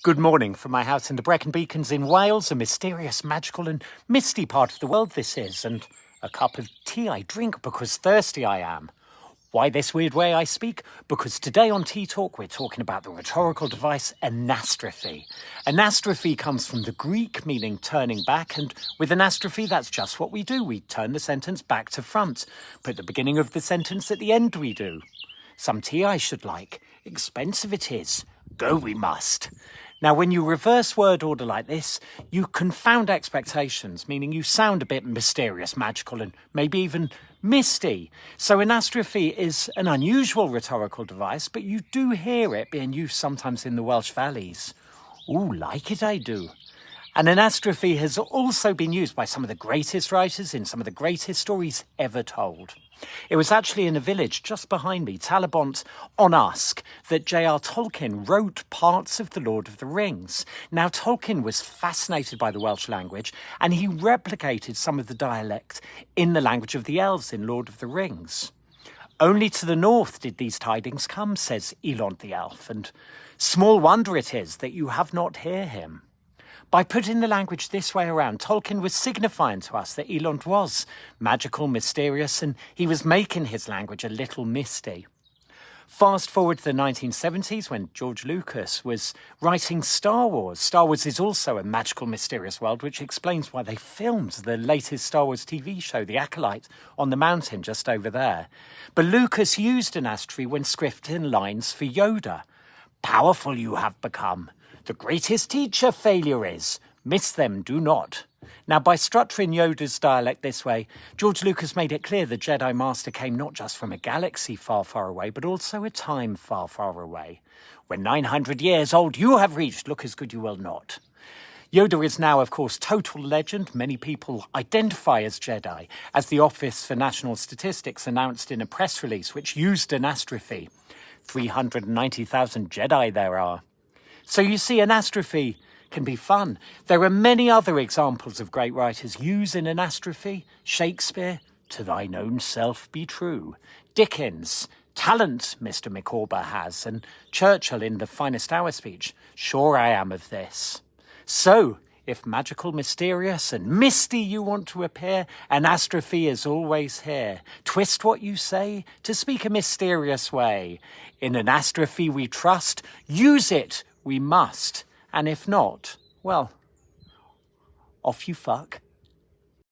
Good morning from my house in the Brecon Beacons in Wales, a mysterious, magical and misty part of the world this is, and a cup of tea I drink because thirsty I am. Why this weird way I speak? Because today on TeaTalk we're talking about the rhetorical device ANASTROPHE. ANASTROPHE comes from the Greek meaning turning back, and with ANASTROPHE that's just what we do. We turn the sentence back to front. Put the beginning of the sentence at the end we do. Some tea I should like. Expensive it is. Go we must. Now, when you reverse word order like this, you confound expectations, meaning you sound a bit mysterious, magical, and maybe even misty. So ANASTROPHE is an unusual rhetorical device, but you do hear it being used sometimes in the Welsh valleys. Ooh, like it I do. And ANASTROPHE has also been used by some of the greatest writers in some of the greatest stories ever told. It was actually in a village just behind me, Talabont on Usk, that J.R. Tolkien wrote parts of The Lord of the Rings. Now, Tolkien was fascinated by the Welsh language, and he replicated some of the dialect in the language of the elves in Lord of the Rings. Only to the north did these tidings come, says Elond the elf, and small wonder it is that you have not hear him. By putting the language this way around, Tolkien was signifying to us that Elond was magical, mysterious, and he was making his language a little misty. Fast forward to the 1970s when George Lucas was writing Star Wars. Star Wars is also a magical, mysterious world, which explains why they filmed the latest Star Wars TV show, The Acolyte, on the mountain just over there. But Lucas used ANASTROPHE when scripting lines for Yoda. Powerful you have become. The greatest teacher failure is. Miss them, do not. Now, by structuring Yoda's dialect this way, George Lucas made it clear the Jedi Master came not just from a galaxy far, far away, but also a time far, far away. When 900 years old you have reached, look as good you will not. Yoda is now, of course, total legend. Many people identify as Jedi, as the Office for National Statistics announced in a press release which used ANASTROPHE. 390,000 Jedi there are. So you see, ANASTROPHE can be fun. There are many other examples of great writers using ANASTROPHE. Shakespeare, to thine own self be true. Dickens, talent Mr. Micawber has, and Churchill in the Finest Hour speech, sure I am of this. So, if magical, mysterious and misty you want to appear, ANASTROPHE is always here. Twist what you say to speak a mysterious way. In ANASTROPHE we trust, use it we must, and if not, well, off you fuck.